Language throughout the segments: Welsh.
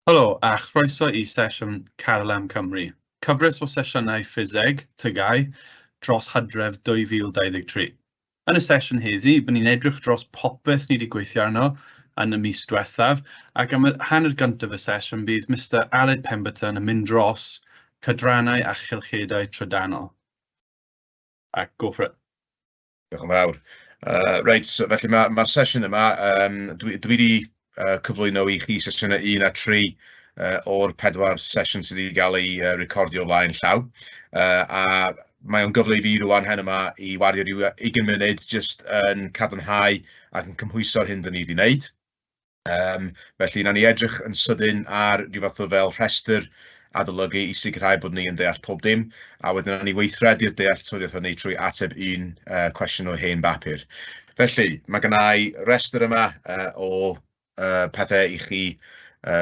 Helo, a chroeso I sesiwn Carlem Cymru. Cyfres o sesiynau Ffiseg, TGAU, dros Hydref 2023. Yn y sesiwn heddi, bydd ni'n edrych dros popeth ni wedi gweithio arno yn y mis diwethaf, ac am y hanner gyntaf y sesiwn bydd Mr Aled Pemberton yn mynd dros cydrannau a chylchedau trydanol. Ac go for it. Diolch yn fawr. Reit, so felly mae'r sesiwn yma, dwi wedi cyflwyno I chi sesiynau 1 a 3 o'r 4 sesiwn sydd wedi cael ei recordio flaen llaw. A mae o'n gyfle I fi rwan hen yma I wario rhyw 20 munud jyst yn cadarnhau ac yn cymhwyso'r hyn dyn ni wedi wneud. Felly, na ni edrych yn sydyn ar ryw fath o fel rhestr adolygu I sicrhau bod ni yn deall pob dim, a wedyn na ni weithredu'r dealltwriaeth hynny trwy ateb un cwestiwn o hen bapur. Felly, mae gennau restr yma o pethau I chi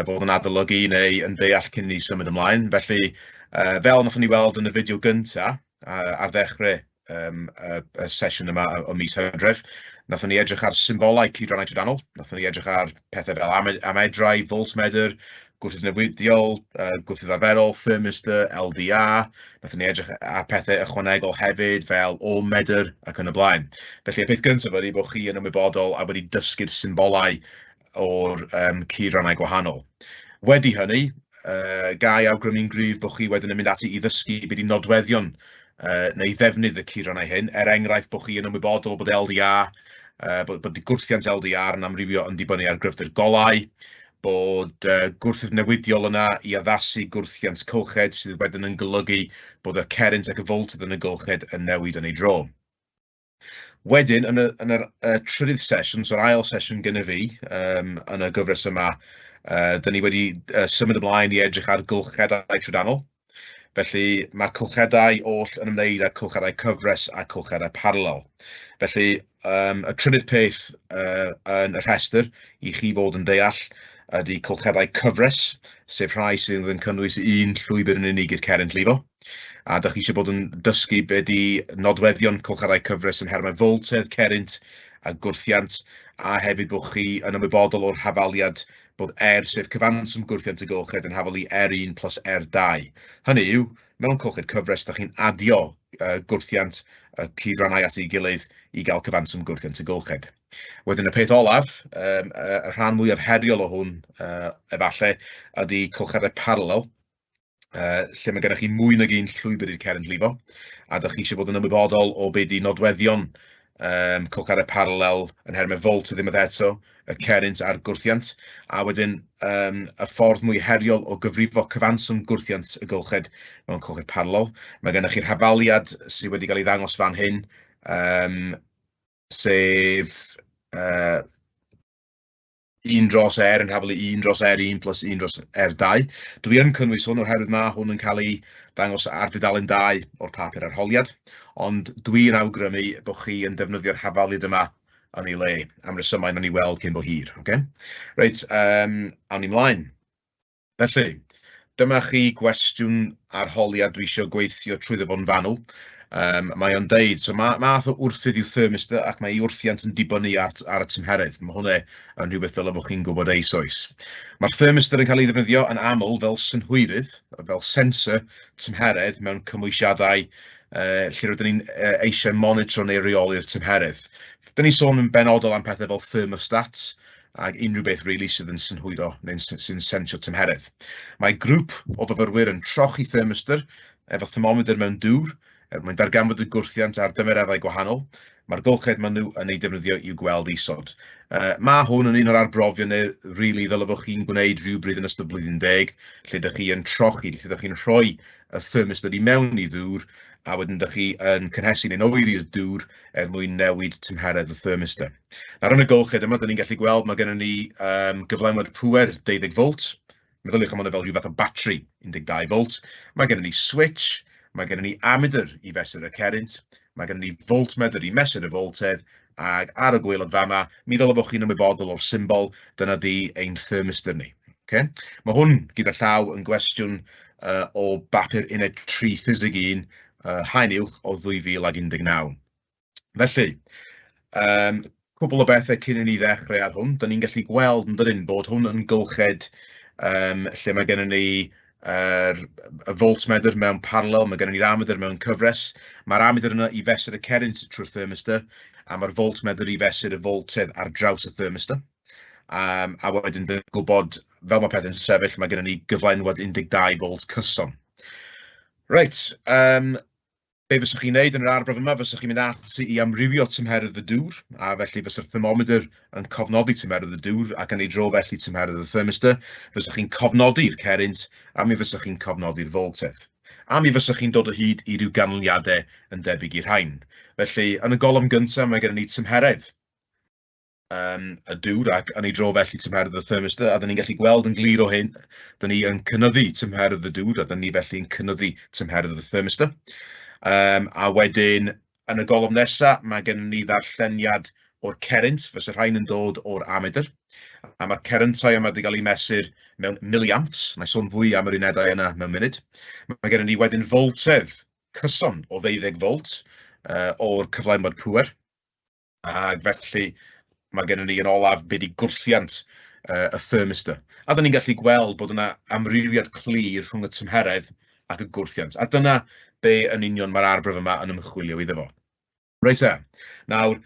bod yn adolygu neu yn deall cyn ni symud ymlaen. Felly, fel wnaethon ni weld yn y fideo gyntaf, ar ddechrau y sesiwn yma o mis Hydref, wnaethon ni edrych ar symbolau cydrannau trydanol, wnaethon ni edrych ar pethau fel amedrau, voltmeter, gwrthydd newidiol, gwrthydd arferol, thermistor, LDR, wnaethon ni edrych ar pethau ychwanegol hefyd fel ohmmeter ac yn y blaen. Felly, y peth gyntaf ydy bod chi yn ymwybodol a wedi dysgu'r symbolau o'r cydrannau gwahanol. Wedi hynny, gai awgrymu'n gryf bod chi wedyn yn mynd ati I ddysgu beth I nodweddion neu ddefnydd y cydrannau hyn. Enghraifft bod chi yn ymwybodol bod LDR, bod gwrthiant LDR yn amrywio yn dibynnu ar gryfder golau, bod gwrthydd newidiol yna I addasu gwrthiant cylched sydd wedyn yn golygu bod y cerrynt ac y voltedd yn y gylched yn newid yn ei dro. Wedyn, yn y trydydd sesiwn, so'r ail sesiwn gyda fi yn y gyfres yma, dyn ni wedi symud ymlaen I edrych ar gylchedau trydanol. Felly, mae cylchedau oll yn ymwneud â cylchedau cyfres a cylchedau paralel. Felly, y trydydd peth yn y rhestr I chi fod yn deall ydy cylchedau cyfres, sef rhai sydd yn cynnwys un llwybr yn unig i'r cerrynt lifo. A ydych chi eisiau bod yn dysgu beth ydy nodweddion cylchedau cyfres yn hermau voltedd, cerrynt a gwrthiant, a hefyd bod chi yn ymwybodol o'r hafaliad bod sef cyfanswm gwrthiant y gylched yn hafolu R1 plus R2. Hynny yw, mewn cylched cyfres, ydych chi'n adio gwrthiant y cydrannau at ei gilydd I gael cyfanswm gwrthiant y gylched. Wedyn y peth olaf, y rhan mwyaf heriol o hwn, efallai, ydy cylchedau paralel, lle mae gennych chi mwy nag un llwybr i'r cerrynt lifo, a ydych chi eisiau bod yn ymwybodol o beth ydy nodweddion cylchedau paralel yn hermau volt ddim eto, y cerrynt a'r gwrthiant, a wedyn y ffordd mwy heriol o gyfrifo cyfanswm gwrthiant y gylched mewn cylched paralel. Mae gennych chi'r hafaliad sydd wedi cael ei ddangos fan hyn, sef 1 dros R yn hafolu 1 dros R1 plus 1 dros R2. Dwi yn cynnwys hwn oherwydd mae hwn yn cael ei ddangos ar dudalen 2 o'r papur arholiad, ond dwi'n awgrymu bod chi yn defnyddio'r hafaliad yma yn ei le, am resymau nawn ni weld cyn bo hir. Okay? Reit, awn ni mlaen. Felly, dyma chi gwestiwn arholiad dwi eisiau gweithio trwyddo fo'n fanwl. Mae o'n deud, so math o wrthydd yw thermistor ac mae ei wrthiant yn dibynnu ar y tymheredd. Mae hwnna yn rhywbeth fel bod chi'n gwybod eisoes. Mae'r thermistor yn cael ei ddefnyddio yn aml fel synhwyrydd, fel sensor tymheredd mewn cymwysiadau lle rydyn ni'n eisiau monitro neu reoli'r tymheredd. Dyn ni'n sôn yn benodol am pethau fel thermostats ac unrhyw beth rili sydd yn synhwyro neu'n sy'n sensio tymheredd. Mae grŵp o fyfyrwyr yn trochi thermistor efo thermometer mewn dŵr. Mae'n darganfod y gwrthiant ar dymereddau gwahanol. Mae'r gylched maen nhw yn ei defnyddio i'w gweld isod. Mae hwn yn un o'r arbrofion neu rili ddylai bod chi'n gwneud rhywbryd yn ystod blwyddyn 10, lle ydych chi yn trochi, lle ydych chi'n rhoi y thermistor I mewn I ddŵr, a wedyn ydych chi yn cynhesu neu'n oeri'r dŵr mwyn newid tymheredd y thermistor. Nawr yn y gylched yma, dyn ni'n gallu gweld mae gennym ni gyflenwad pŵer 12 volt. Meddyliwch am hwnna fel rhyw fath o batri 12 volt. Mae gennym ni switch. Mae gennym ni ammeter I fesur y cerrynt, mae gennym ni voltmeter I mesur y voltedd, ac ar y gwaelod fama, mi ddylai bod chi'n ymwybodol o'r symbol, dyna di ein thermistor ni. Okay? Mae hwn gyda llaw yn gwestiwn o bapur uned 3 Ffiseg 1, haen uwch o 2019. Felly, cwbl o bethau cyn I ni ddechrau ar hwn, dyn ni'n gallu gweld yn dydyn bod hwn yn gylched lle mae gennym ni y voltmeter mewn parallel, mae gennym ni'r ammeter mewn cyfres. Mae'r ammeter yna i fesur y cerrynt trwy'r thermistor, a mae'r voltmeter i fesur y voltedd ar draws y thermistor. A wedyn dyn gwybod, fel mae pethau'n sefyll, mae gennym ni gyflenwad 12 volt cyson. Reit, be fyswch chi'n neud yn yr arbrawf yma, fyswch chi'n mynd ati i amrywio tymheredd y dŵr, a felly fysa'r thermometer yn cofnodi tymheredd y dŵr ac yn ei dro felly tymheredd y thermistor. Fyswch chi'n cofnodi'r cerrynt, a mi fyswch chi'n cofnodi'r voltedd. A mi fyswch chi'n dod o hyd i ryw ganlyniadau yn debyg i'r rhain. Felly, yn y golwm gyntaf, mae gennym ni tymheredd y dŵr ac yn ei dro felly tymheredd y thermistor, a dyn ni'n gallu gweld yn glir o hyn, dyn ni yn cynyddu tymheredd y dŵr, a dyn ni felly yn cynyddu tymheredd y thermistor. A wedyn, yn y golwm nesaf, mae gennym ni ddarlleniad o'r cerrynt, fysa rhain yn dod o'r ammeter. A mae'r cerryntau yma wedi cael ei mesur mewn milliamps, na i sôn fwy am yr unedau yna mewn munud. Mae gennym ni wedyn voltedd cyson o 12 volt o'r cyflenwad pŵer. A felly, mae gennym ni yn olaf beth i gwrthiant y thermistor. A dyn ni'n gallu gweld bod yna amrywiad clir rhwng y tymheredd ac y gwrthiant. A dyna be yn union mae'r arbrawf yma yn ymchwilio iddo fo. Reit e, nawr,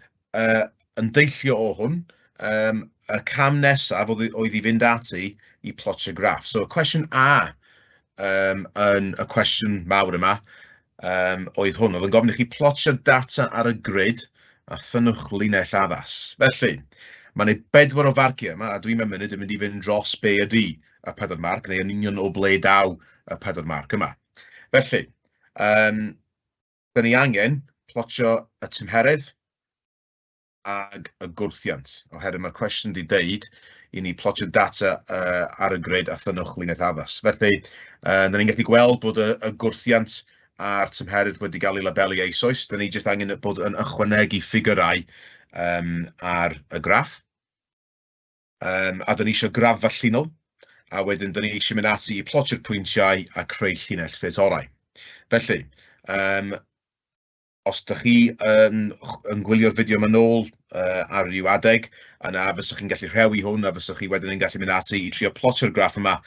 yn deillio o hwn, y cam nesaf oedd i fynd ati i plotio graff. So, y cwestiwn A yn y cwestiwn mawr yma oedd hwn. Oedd yn gofyn i chi plotio data ar y grid a thynwch linell addas. Felly, mae yna 4 o farciau yma, a dwi'n mynd yn mynd i fynd dros be ydy y 4 marc, neu yn union o ble daw y 4 marc yma. Felly, dyn ni angen plotio y tymheredd ag y gwrthiant, oherwydd mae'r cwestiwn wedi deud i ni plotio data ar y grid a thynwch linell addas. Felly, dyn ni'n gallu gweld bod y gwrthiant a'r tymheredd wedi cael ei labelu eisoes. Dyn ni jyst angen bod yn ychwanegu ffigurau ar y graff. A dyn ni eisiau graddfa llinol, a wedyn dyn ni eisiau mynd ati i plotio'r pwyntiau a creu llinell ffetorau. Felly, os ydych chi yn gwylio'r fideo yma nôl ar ryw adeg, yna fyswch chi'n gallu rhewi hwn a fyswch chi wedyn yn gallu mynd ati i trio plotio'r graff yma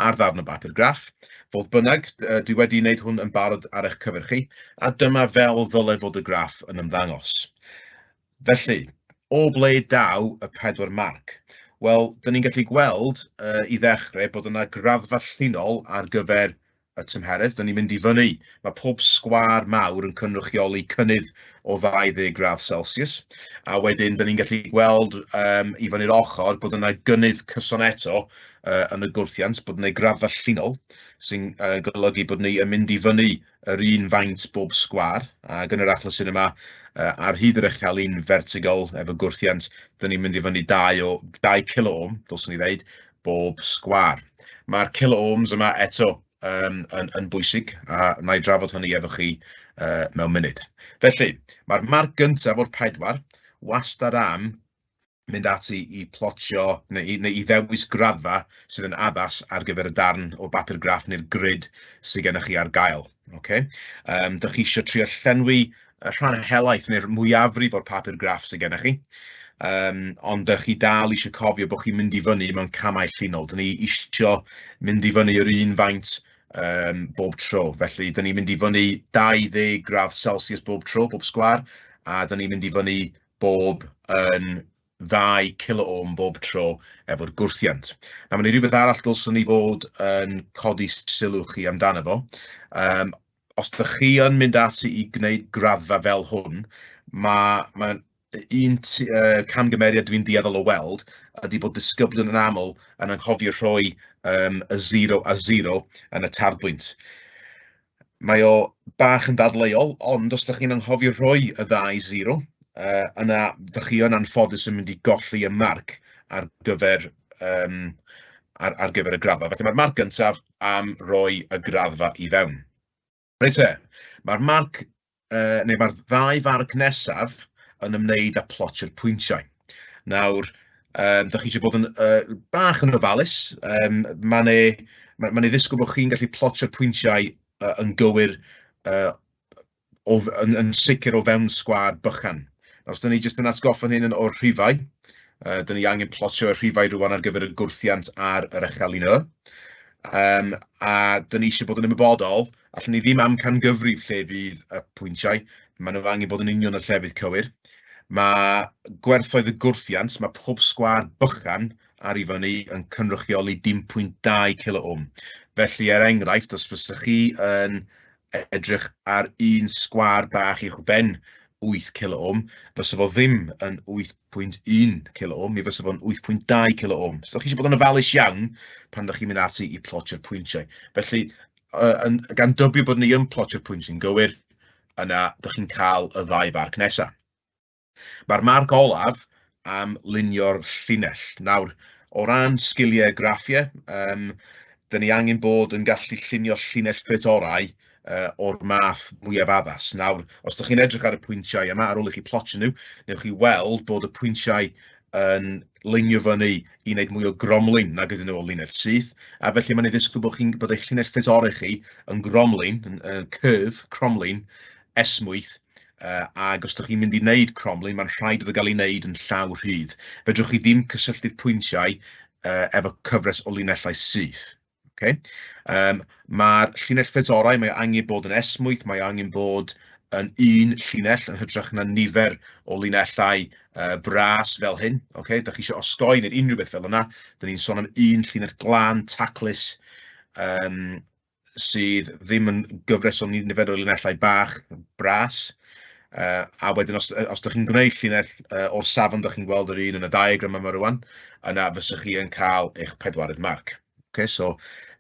ar ddarn o bapur graff. Fodd bynnag, dwi wedi wneud hwn yn barod ar eich cyfer chi, a dyma fel ddylai fod y graff yn ymddangos. Felly, o ble daw y 4 marc? Wel, dyn ni'n gallu gweld i ddechrau bod yna graddfa llinol ar gyfer y tymheredd. Dyn ni'n mynd i fyny. Mae pob sgwâr mawr yn cynrychioli cynnydd o 20 gradd Celsius. A wedyn, dyn ni'n gallu gweld i fyny'r ochr bod yna gynnydd cyson eto yn y gwrthiant, bod yna graddfa llinol, sy'n golygu bod ni yn mynd i fyny yr un faint bob sgwâr. Ac yn yr achlysu yma, ar hyd yr uchelin vertigol efo gwrthiant, dyn ni'n mynd i fyny 2 kiloohm, dylswn i ddeud, bob sgwâr. Mae'r kiloohms yma eto yn bwysig, a na i drafod hynny efo chi mewn munud. Felly, mae'r marc gyntaf o'r 4 wastad am mynd ati i plotio neu i ddewis graddfa sydd yn addas ar gyfer y darn o bapur graff neu'r grid sydd gennych chi ar gael. Okay? Dych chi eisiau trio llenwi rhan helaeth neu'r mwyafrif o'r papur graff sydd gennych chi. Ond dych chi dal eisiau cofio bod chi'n mynd i fyny mewn camau llinol. Dyn ni eisiau mynd i fyny yr un faint bob tro. Felly, dyn ni'n mynd i fyny 20 gradd Celsius bob tro, bob sgwâr, a dyn ni'n mynd i fyny bob 2 kiloohm bob tro efo'r gwrthiant. Na, mae yna rhywbeth arall dylswn ni fod yn codi sylw chi amdano fo. Os ydych chi yn mynd ati i gwneud graddfa fel hwn, mae un camgymeriad dwi'n dueddol o weld ydy bod disgyblion yn aml yn anghofio rhoi y 0 a 0 yn y tardbwynt. Mae o bach yn dadleuol, ond os ydych chi'n anghofio rhoi y 2 0, yna ydych chi yn anffodus yn mynd i golli y marc ar gyfer y graddfa. Felly mae'r marc gyntaf am roi y graddfa i fewn. Reit e, mae'r marc, neu mae'r 2 farc nesaf yn ymwneud â plotio'r pwyntiau. Nawr, dych chi eisiau bod yn bach yn ofalus. Mae'n ei ddisgwyl bod chi'n gallu plotio'r pwyntiau yn gywir, yn sicr o fewn sgwâr bychan. Os dyn ni jyst yn atgoffa hyn o'r rhifau, Dyn ni angen plotio y rhifau rwan ar gyfer y gwrthiant ar yr echelin y. A dyn ni eisiau bod yn ymwybodol, allan ni ddim amcangyfrif lle fydd y pwyntiau, maen nhw angen bod yn union y llefydd cywir. Mae gwerthoedd y gwrthiant, mae pob sgwâr bychan ar ei fyny yn cynrychioli 0.2 kilo. Felly, er enghraifft, os fysych chi yn edrych ar un sgwâr bach i'ch ben 8 kilo, fysa fo ddim yn 8.1 kilo, mi fysa fo'n 8.2 kilo. So, chi eisiau bod yn ofalus iawn pan ydych chi'n mynd ati i plotio'r pwyntiau. Felly, gan dybio bod ni yn plotio'r pwyntiau'n gywir, yna ydych chi'n cael y ddau farc nesaf. Mae'r marc olaf am lunio'r llinell. Nawr, o ran sgiliau graffiau, dyn ni angen bod yn gallu llunio llinell ffritorau o'r math mwyaf addas. Nawr, os ydych chi'n edrych ar y pwyntiau yma, ar ôl i chi plotio nhw, newch chi weld bod y pwyntiau yn lunio fyny i wneud mwy o gromlin nag ydyn nhw o linell syth, a felly mae'n ei ddisgwyl bod eich llinell ffritorau chi yn gromlin, yn curve, cromlin, esmwyth, ac os ydych chi'n mynd i wneud cromlin, mae'n rhaid iddo gael ei wneud yn llaw rhydd. Fedrwch chi ddim cysylltu'r pwyntiau efo cyfres o linellau syth. Okay. Mae'r llinell ffritorau, mae angen bod yn esmwyth, mae angen bod yn un llinell yn hytrach na nifer o linellau bras fel hyn. Okay. Da chi eisiau osgoi neu unrhyw beth fel yna. Da ni'n sôn am un llinell glân, taclus, sydd ddim yn gyfres o nifer o linellau bach, bras. A wedyn, os ydych chi'n gwneud llinell o'r safon ydych chi'n gweld yr un yn y diagram yma rwan, yna fysych chi yn cael eich pedwarydd marc. Okay, so,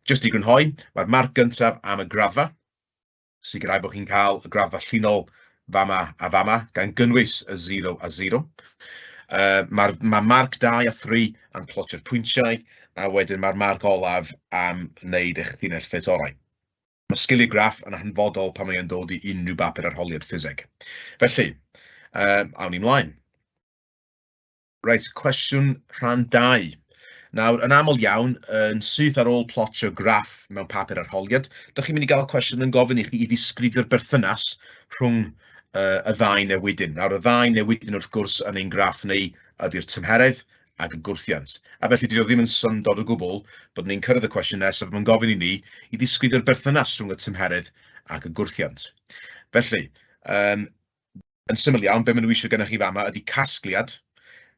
just i grynhoi, mae'r marc gyntaf am y grafa, sy'n gyda'i bod chi'n cael y grafa llinol fama a fama, gan gynnwys y 0 a 0. Mae marc 2 a 3 am plotio'r pwyntiau, a wedyn mae'r marc olaf am wneud eich llinell ffritorau. Mae sgiliau graff yn hanfodol pan mae'n dod i unrhyw bapur arholiad ffiseg. Felly, awn ni mlaen. Reit, cwestiwn rhan 2. Nawr, yn aml iawn, yn syth ar ôl plotio graff mewn papur arholiad, ydych chi'n mynd i gael cwestiwn yn gofyn i chi i ddisgrifio'r berthynas rhwng y ddau newidyn. Nawr, y ddau newidyn wrth gwrs yn ein graff ni ydy'r tymheredd ac y gwrthiant. A felly, dwi ddim yn syndod o gwbl bod ni'n cyrraedd y cwestiwn nesaf mae'n gofyn i ni i ddisgrifio'r berthynas rhwng y tymheredd ac y gwrthiant. Felly, yn syml iawn, be maen nhw eisiau gennych chi fama ydy casgliad,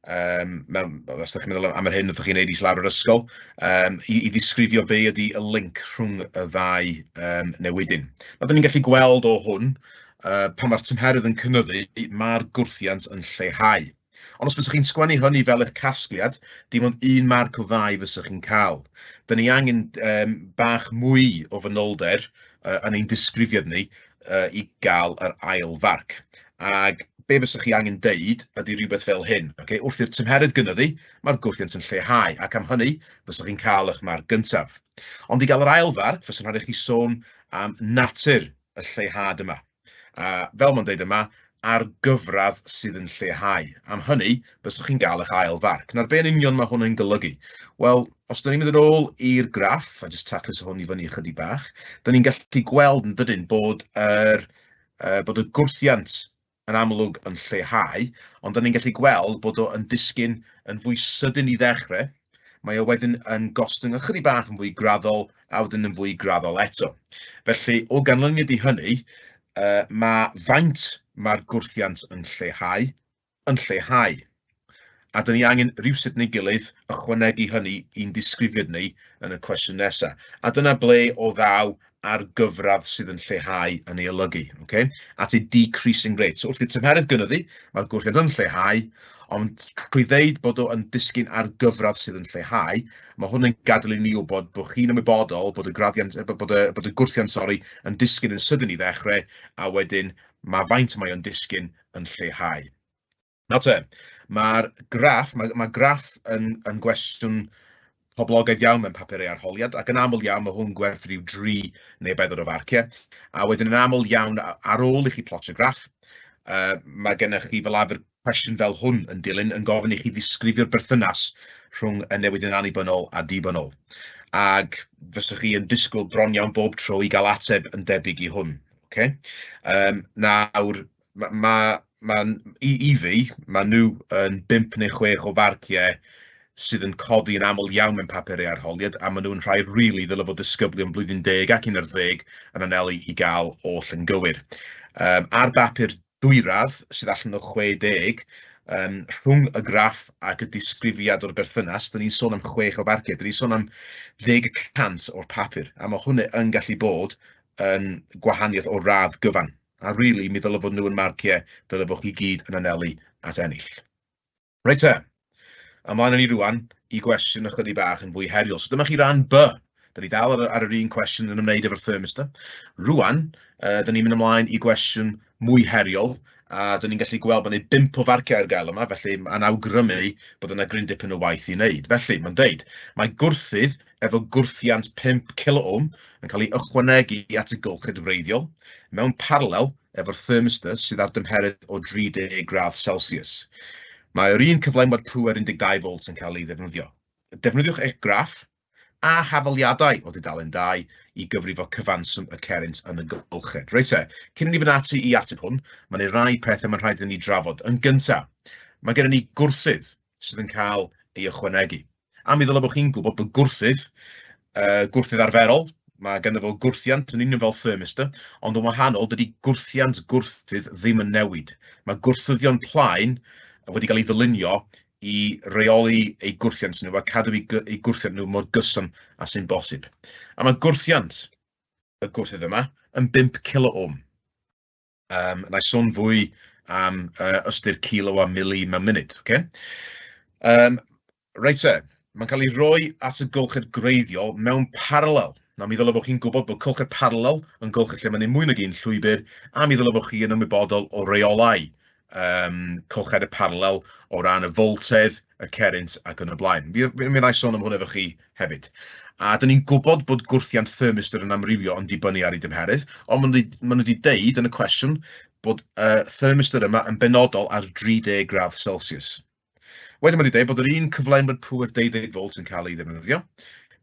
os ydych chi'n meddwl am yr hyn ydych chi'n neud i lawr yr ysgol, i ddisgrifio be ydy y link rhwng y ddau newidyn. Byddwn ni'n gallu gweld o hwn, pan mae'r tymheredd yn cynyddu, mae'r gwrthiant yn lleihau. Ond os fysych chi'n sgwennu hynny fel eich casgliad, dim ond un marc o ddau fysych chi'n cael. Dyn ni angen bach mwy o fanylder yn ein disgrifiad ni i gael yr ail farc. Ac be fysych chi angen deud ydy rhywbeth fel hyn. Okay? Wrth i'r tymheredd gynyddu, mae'r gwrthiant yn lleihau, ac am hynny, fysych chi'n cael eich marc gyntaf. Ond i gael yr ail farc, fysych rhaid i chi sôn am natur y lleihad yma. Fel mae'n deud yma, ar gyfradd sydd yn lleihau. Am hynny, fysych chi'n gael eich ail farc. Nawr, be yn union mae hwn yn golygu? Wel, os dyn ni'n mynd yn ôl i'r graff, a jyst taclus hwn i fyny ychydig bach, dyn ni'n gallu gweld yn dydyn bod y gwrthiant yn amlwg yn lleihau, ond dyn ni'n gallu gweld bod o yn disgyn yn fwy sydyn i ddechrau. Mae o wedyn yn gostwng ychydig bach yn fwy graddol, a wedyn yn fwy graddol eto. Felly, o ganlyniad i hynny, mae faint mae'r gwrthiant yn lleihau. A dyn ni angen rhywsut neu gilydd ychwanegu hynny i'n disgrifiad ni yn y cwestiwn nesaf. A dyna ble o ddaw ar gyfradd sydd yn lleihau yn ei olygu. Okay? At a decreasing rate. So wrth i'r tymheredd gynyddu, mae'r gwrthiant yn lleihau, ond trwy ddeud bod o yn disgyn ar gyfradd sydd yn lleihau, mae hwn yn gadael i ni wybod bod chi'n ymwybodol bod y gwrthiant yn disgyn yn sydyn i ddechrau, a wedyn mae faint mae o'n disgyn yn lleihau. Nawr te, mae'r graff, mae graff yn gwestiwn poblogaidd iawn mewn papurau arholiad, ac yn aml iawn mae hwn gwerth rhyw 3 neu 4 o farciau. A wedyn yn aml iawn ar ôl i chi plotio graff, mae gennych chi fel arfer cwestiwn fel hwn yn dilyn yn gofyn i chi ddisgrifio'r berthynas rhwng y newidyn annibynnol a dibynnol. Ac fysych chi yn disgwyl bron iawn bob tro i gael ateb yn debyg i hwn. Okay? Nawr, I fi, mae nhw yn 5 neu 6 o farciau sydd yn codi yn aml iawn mewn papurau arholiad, a maen nhw'n rhai rili ddylai fod disgyblion blwyddyn 10 ac 11 yn anelu i gael oll yn gywir. Ar bapur dwyradd sydd allan o 60, rhwng y graff ac y disgrifiad o'r berthynas, dyn ni'n sôn am 6 o farciau, dyn ni'n sôn am 10% o'r papur, a mae hwnna yn gallu bod yn gwahaniaeth o radd gyfan. A rili, mi ddylai fod nhw yn marciau dylai fod chi gyd yn anelu at ennill. Reit te. Ymlaen ni rwan i gwestiwn ychydig bach yn fwy heriol. So dyma chi ran B. Da ni dal ar yr un cwestiwn yn ymwneud efo'r thermistor. Rwan, da ni'n mynd ymlaen i gwestiwn mwy heriol, a da ni'n gallu gweld bod yna 5 o farciau ar gael yma, felly mae'n awgrymu bod yna gryn dipyn o waith i wneud. Felly, mae'n deud, mae gwrthydd efo gwrthiant 5 kilo-ohm yn cael ei ychwanegu at y gylchyd wreiddiol mewn paralel efo'r thermistor sydd ar dymheredd o 30 gradd Celsius. Mae'r un cyflenwad pŵer 12 volt yn cael ei ddefnyddio. Defnyddiwch eich graff a hafaliadau o dudalen 2 i gyfrifo cyfanswm y cerrynt yn y gylched. Reit te, cyn i ni fynd ati i ateb hwn, mae yna rai pethau mae'n rhaid i ni drafod. Yn gyntaf, mae gennym ni gwrthydd sydd yn cael ei ychwanegu. A mi ddylai bod chi'n gwybod bod gwrthydd arferol, mae ganddo fo gwrthiant yn union fel thermistor, ond yn wahanol, dydy gwrthiant gwrthydd ddim yn newid. Mae gwrthyddion plaen wedi cael ei ddylunio i reoli ei gwrthiant nhw a cadw ei gwrthiant nhw mor gyson a sy'n bosib. A mae gwrthiant y gwrthydd yma yn 5 kilo-ohm. Na i sôn fwy am ystyr kilo a mili mewn munud. Okay? Reit te, mae'n cael ei roi at y gylched greiddiol mewn paralel. Na mi ddylai bod chi'n gwybod bod cylched paralel yn gylched lle mae'n mwy nag un llwybr, a mi ddylai bod chi yn ymwybodol o reolau cylched y paralel o ran y voltedd, y cerrynt ac yn y blaen. Mi rai sôn am hwn efo chi hefyd. A dyn ni'n gwybod bod gwrthiant thermistor yn amrywio yn dibynnu ar ei dymheredd, ond maen nhw wedi deud yn y cwestiwn bod thermistor yma yn benodol ar 30 gradd Celsius. Wedyn mae wedi deud bod yr un cyflenwad pŵer 12 volt yn cael ei ddefnyddio.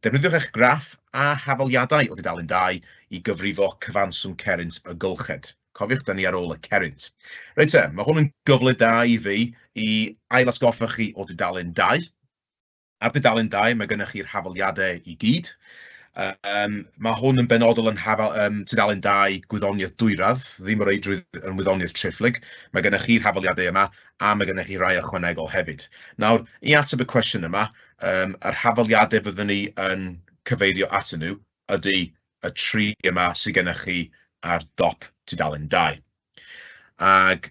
Defnyddiwch eich graff a hafaliadau o dudalen 2 i gyfrifo cyfanswm cerrynt y gylched. Cofiwch, da ni ar ôl y cerrynt. Reit te, mae hwn yn gyfle da i fi i ailatgoffa chi o dudalen 2. Ar dudalen 2, mae gennych chi'r hafaliadau i gyd. Mae hwn yn benodol yn tudalen 2 gwyddoniaeth dwyradd, ddim o reidrwydd yn wyddoniaeth triphlyg. Mae gennych chi'r hafaliadau yma, a mae gennych chi rai ychwanegol hefyd. Nawr, i ateb y cwestiwn yma, yr hafaliadau fyddwn ni yn cyfeirio atyn nhw ydy y 3 yma sydd gennych chi ar dop tudalen 2. Ac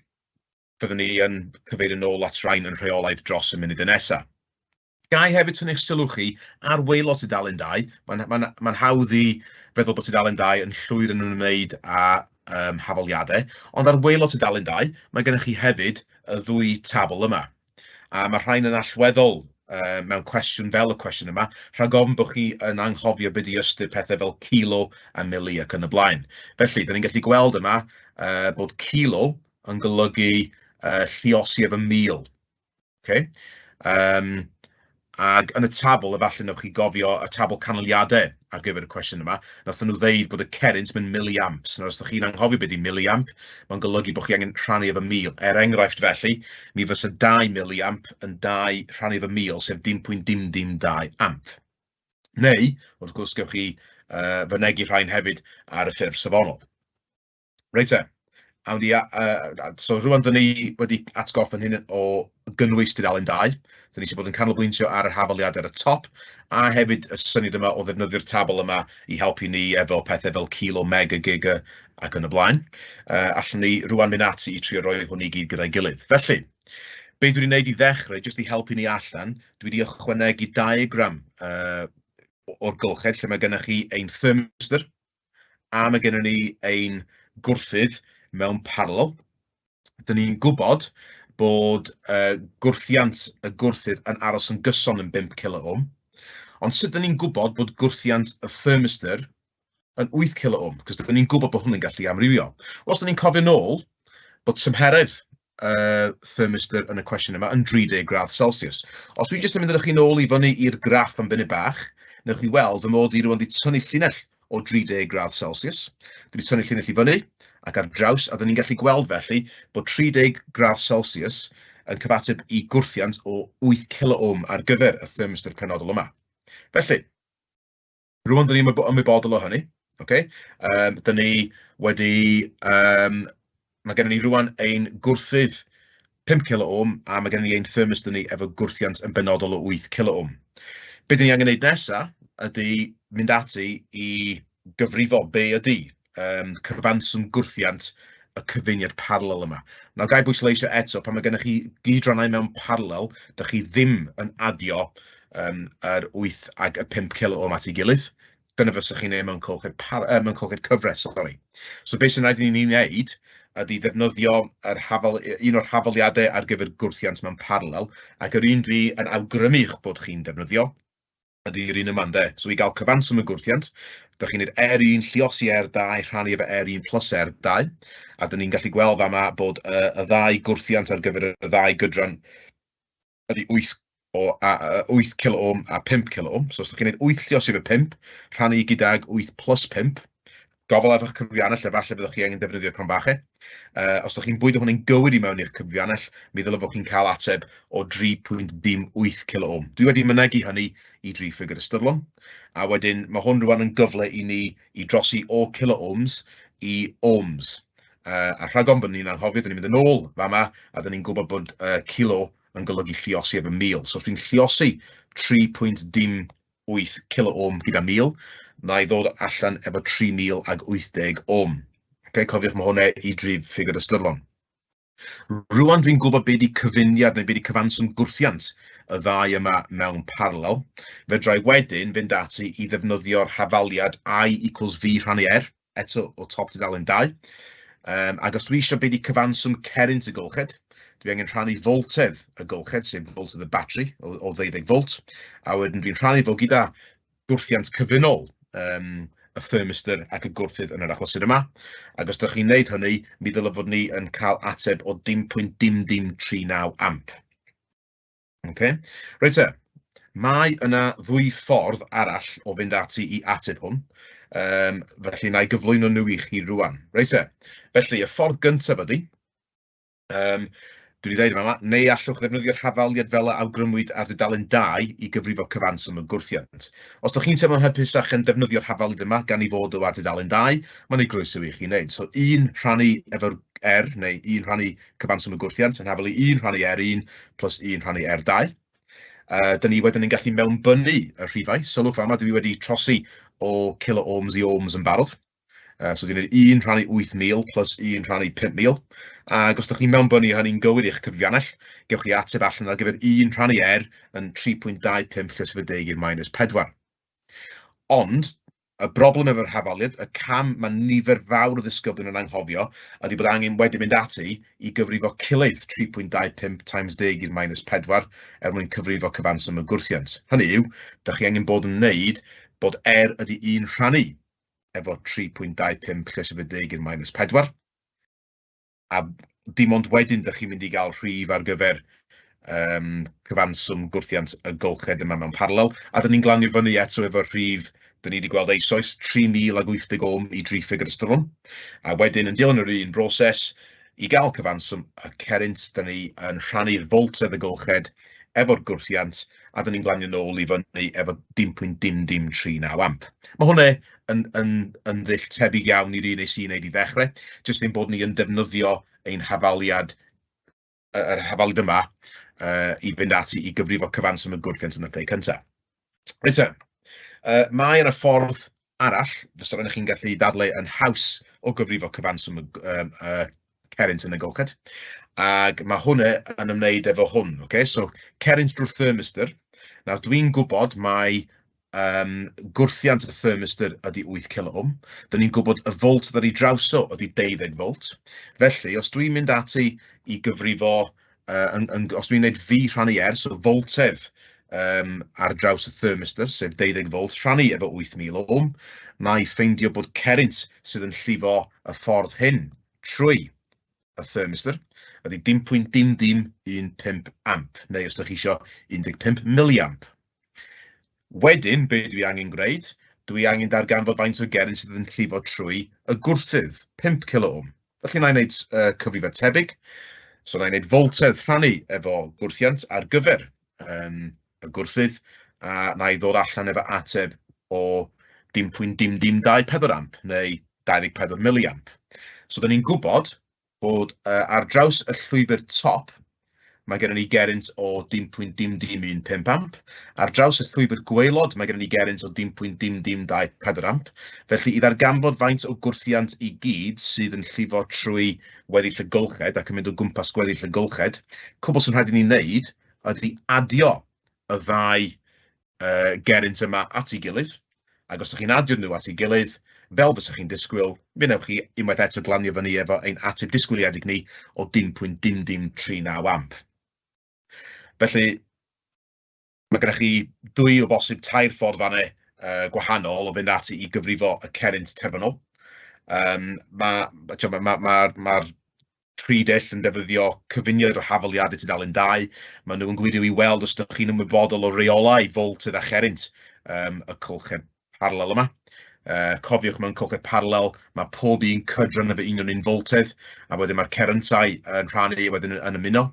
fyddwn ni yn cyfeirio nôl at rain yn rheolaidd dros y munud y nesaf. Gai hefyd tynnu'ch sylw chi ar waelod tudalen 2. Mae'n hawdd i feddwl bod tudalen 2 yn llwyr yn ymwneud â hafaliadau, ond ar waelod tudalen 2, mae gennych chi hefyd y 2 tabl yma. A mae rhain yn allweddol mewn cwestiwn fel y cwestiwn yma, rhag ofn bod chi yn anghofio beth i ystyr pethau fel kilo a mili ac yn y blaen. Felly, da ni'n gallu gweld yma bod kilo yn golygu lluosi efo mil. Okay? Ac yn y tabl, efallai newch chi gofio y tabl canlyniadau ar gyfer y cwestiwn yma, nathon nhw ddeud bod y cerrynt mewn miliamps. Nawr, os ydych chi'n anghofio beth i miliamp, mae'n golygu bod chi angen rhannu efo mil. Er enghraifft felly, mi fysa 2 miliamp yn 2 rhannu efo mil, sef 0.002 amp. Neu, wrth gwrs, gewch chi fynegu rhain hefyd ar y ffurf safonol. Reit te. So rwan dyn ni wedi atgoffa'n hyn o gynnwys tudalen 2. Dyn ni eisiau bod yn canolbwyntio ar yr hafaliadau ar y top, a hefyd y syniad yma o ddefnyddio'r tabl yma i helpu ni efo pethau fel kilo, mega, giga ac yn y blaen. Allwn ni rwan mynd ati i trio roi hwn i gyd gyda'i gilydd. Felly, be dwi wedi gwneud i ddechrau, jyst i helpu ni allan, dwi wedi ychwanegu diagram o'r gylched lle mae gennych chi ein thermistor, a mae gennych ni ein gwrthydd mewn paralel. Dyn ni'n gwybod bod gwrthiant y gwrthydd yn aros yn gyson yn 5 kilo-ohm, ond sut dyn ni'n gwybod bod gwrthiant y thermistor yn 8 kilo-ohm, cos dyn ni'n gwybod bod hwn yn gallu amrywio. Os dyn ni'n cofio nôl bod tymheredd thermistor yn y cwestiwn yma yn 30 gradd Celsius. Os dwi'n jyst yn mynd â chi nôl i fyny i'r graff am funud bach, newch chi weld y mod i rwan wedi tynnu llinell o 30 gradd Celsius. Dwi wedi tynnu llinell i fyny ac ar draws, a dyn ni'n gallu gweld felly bod 30 gradd Celsius yn cyfateb i gwrthiant o 8 kiloohm ar gyfer y thermistor penodol yma. Felly, rwan dyn ni'n ymwybodol o hynny. Okay? Dyn ni wedi, mae gennym ni rwan ein gwrthydd 5 kiloohm a mae gennym ni ein thermistor ni efo gwrthiant yn benodol o 8 kiloohm. Be dyn ni angen wneud nesaf ydy mynd ati i gyfrifo be ydy cyfanswm gwrthiant y cyfuniad paralel yma. Nawr gai bwysleisio eto, pan mae gennych chi gydronnau mewn paralel, dych chi ddim yn adio yr 8 ag y 5 kiloohm at ei gilydd. Dyna fysach chi'n ei mewn colched cyfres, sorry. So beth sy'n rhaid i ni wneud ydy ddefnyddio un o'r hafaliadau ar gyfer gwrthiant mewn paralel, ac yr un dwi yn awgrymu eich bod chi'n defnyddio ydy'r un yma, ynde. So i gael cyfanswm y gwrthiant, dych chi'n neud R1 lluosi R2 rhannu efo R1 plus R2, a dyn ni'n gallu gweld fama bod y ddau gwrthiant ar gyfer y ddau gydran ydy 8 kiloohm a 5 kiloohm. So os ydych chi'n neud 8 lluosi efo 5, rhannu gydag 8 plus 5, gofal efo'ch cyfriannell, efallai byddwch chi angen defnyddio cronbachau. Os ydych chi'n bwydo hwnna'n gywir i mewn i'r cyfriannell, mi ddylai chi'n cael ateb o 3.8 kiloohm. Dwi wedi mynegu hynny i 3 ffigur ystyrlon, a wedyn mae hwn rwan yn gyfle i ni i drosi o kiloohms i ohms. A rhag ofn bod ni'n anghofio, dyn ni'n mynd yn ôl fama, a dyn ni'n gwybod bod kilo yn golygu lluosi efo 1000. So os dwi'n lluosi 3.8 kiloohm gyda 1000, na i ddod allan efo 3080 ohm. Okay, cofiwch mae hwnna i 3 ffigur ystyrlon. Rwan dwi'n gwybod beth ydy cyfuniad neu beth ydy cyfanswm gwrthiant y ddau yma mewn paralel. Fedrai wedyn fynd ati i ddefnyddio'r hafaliad I equals V rhannu R, eto o top tudalen 2. Ac os dwi eisiau beth ydy cyfanswm cerrynt y gylched, dwi angen rhannu voltedd y gylched, sef voltedd y batri o 12 volt, a wedyn dwi'n rhannu fo gyda gwrthiant cyfunol y thermistor ac y gwrthydd yn yr achlysur yma. Ac os ydych chi'n neud hynny, mi ddylai fod ni yn cael ateb o 0.0039 amp. Okay. Reit te, mae yna ddwy ffordd arall o fynd ati i ateb hwn, felly na i gyflwyno nhw i chi rwan. Reit te, felly y ffordd gyntaf ydy, dwi wedi dweud yma, neu allwch ddefnyddio'r hafaliad fel awgrymwyd ar dudalen 2 i gyfrifo cyfanswm y gwrthiant. Os ydych chi'n teimlo'n hapusach yn defnyddio'r hafaliad yma gan i fod o ar dudalen 2, mae'n ei groeso i chi wneud. So 1 rhannu efo'r R, neu 1 rhannu cyfanswm y gwrthiant, yn hafalu 1 rhannu R1 plus 1 rhannu R2. Dyn ni wedyn yn gallu mewnbynnu y rhifau. Sylwch fama, dwi wedi trosi o kiloohms i ohms yn barod. So dwi'n gwneud 1 rhannu 8000 plus 1 rhannu 5000. Ac os ydych chi'n mewnbynnu hynny'n gywir i'ch cyfriannell, gewch chi ateb allan ar gyfer 1 rhannu R yn 3.25 lles efo 10 i'r minus 4. Ond, y broblem efo'r hafaliad, y cam mae nifer fawr o ddisgyblion yn anghofio, ydy bod angen wedyn mynd ati i gyfrifo cilydd 3.25 times 10 i'r minus 4 mwyn cyfrifo cyfanswm y gwrthiant. Hynny yw, dych chi angen bod yn wneud bod R ydy 1 rhannu efo 3.25 lles efo 10 i'r minus 4. A dim ond wedyn dych chi'n mynd i gael rhif ar gyfer cyfanswm gwrthiant y gylched yma mewn paralel. A dyn ni'n glanio fyny eto efo'r rhif, dyn ni wedi gweld eisoes, 3080 ohm i 3 ffigur ystyrlon. A wedyn yn dilyn yr un broses, i gael cyfanswm y cerrynt, dyn ni yn rhannu'r voltedd y gylched efo'r gwrthiant, a dyn ni'n glanio nôl i fyny efo 0.0039 amp. Mae hwnna yn ddill tebyg iawn i'r un nes i wneud i ddechrau, jyst ein bod ni yn defnyddio ein hafaliad, yr hafaliad yma i fynd ati i gyfrifo cyfanswm y gwrthiant yn y lle cyntaf. Reit te, mae yna ffordd arall, fysa rhaid chi'n gallu dadlau yn haws o gyfrifo cyfanswm y cerrynt yn y gylched. Ac mae hwnna yn ymwneud efo hwn. Okay? So, cerrynt drwy'r thermistor. Nawr, dwi'n gwybod mae gwrthiant y thermistor ydy 8 kiloohm. Dyn ni'n gwybod y volt ydy drawso ydy 12 volt. Felly, os dwi'n mynd ati i gyfrifo, os dwi'n gwneud V rhannu R, so voltedd ar draws y thermistor, sef 12 volt, rhannu efo 8000 ohm, na i ffeindio bod cerrynt sydd yn llifo y ffordd hyn trwy y thermistor ydy 0.0015 amp, neu os ydych chi eisiau 15 milliamp. Wedyn, be dwi angen gwneud, dwi angen darganfod faint o gerin sydd yn llifo trwy y gwrthydd, 5 kilo. Felly na i wneud cyfrifau tebyg. So na i wneud foltedd rhannu efo gwrthiant ar gyfer y gwrthydd, a na i ddod allan efo ateb o 0.002 amp neu 24 miliamp. So da ni'n gwybod bod ar draws y llwybr top, mae gennym ni gerint o 0.0015 amp. Ar draws y llwybr gwaelod, mae gennym ni gerint o 0.0024 amp. Felly, i ddarganfod faint o gwrthiant i gyd sydd yn llifo trwy weddill y gylched ac yn mynd o gwmpas gweddill y gylched, cwbl sy'n rhaid i ni wneud ydy adio y ddau gerint yma at ei gilydd. Ac os ydych chi'n adio nhw at ei gilydd, fel fysach chi'n disgwyl, fe newch chi unwaith eto glanio fyny efo ein ateb disgwyliedig ni o 0.0039 amp. Felly, mae gennych chi 2 o bosib 3 ffordd fanau gwahanol o fynd ati i gyfrifo y cerint terfynol. Mae'r tridill yn defnyddio cyfuniad o hafaliadau tudalen 2. Maen nhw'n gwiriw i weld os ydych chi'n ymwybodol o reolau foltydd a cherint y cylched paralel yma. Cofiwch mewn cylched paralel, mae pob un cydran efo union un foltydd, a wedyn mae'r cerintau yn rhannu wedyn yn ymuno.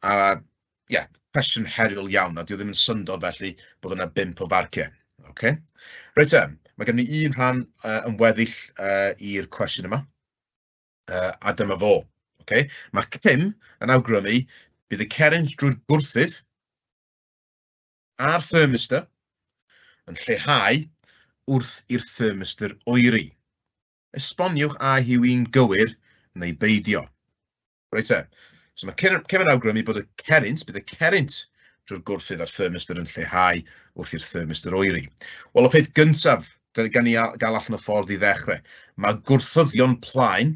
Cwestiwn heriol iawn, a dio ddim yn syndod felly bod yna 5 o farciau. Okay? Reit mae gen ni un rhan yn weddill i'r cwestiwn yma, a dyma fo. Okay? Mae Kim yn awgrymu bydd y cerint drwy'r gwrthydd a'r thermistor yn lleihau wrth i'r thermistor oeri. Esboniwch a yw un gywir neu beidio. Reit so mae Kim yn awgrymu bod bydd y cerint drwy'r gwrthydd a'r thermistor yn lleihau wrth i'r thermistor oeri. Wel, y peth gyntaf, gan ni gael allan o ffordd i ddechrau, mae gwrthyddion plaen,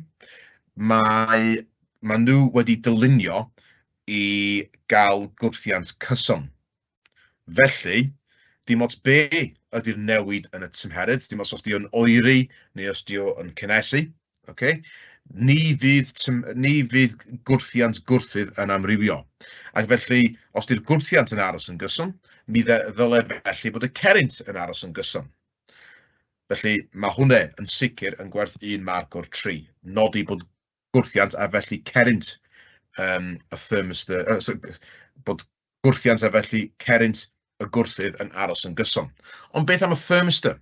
mae nhw wedi dylunio i gael gwrthiant cyson. Felly, dim ots be ydy'r newid yn y tymheredd, dim ots os di o'n oeri neu os di o'n cynesu. Okay? Ni fydd gwrthiant gwrthydd yn amrywio. Ac felly, os di'r gwrthiant yn aros yn gyson, mi ddyle felly bod y cerint yn aros yn gyson. Felly, mae hwnna yn sicr yn gwerth 1 marc o'r 3. Nodi bod gwrthiant a felly cerint y thermistor, bod gwrthiant a felly cerint y gwrthydd yn aros yn gyson. Ond beth am y thermistor?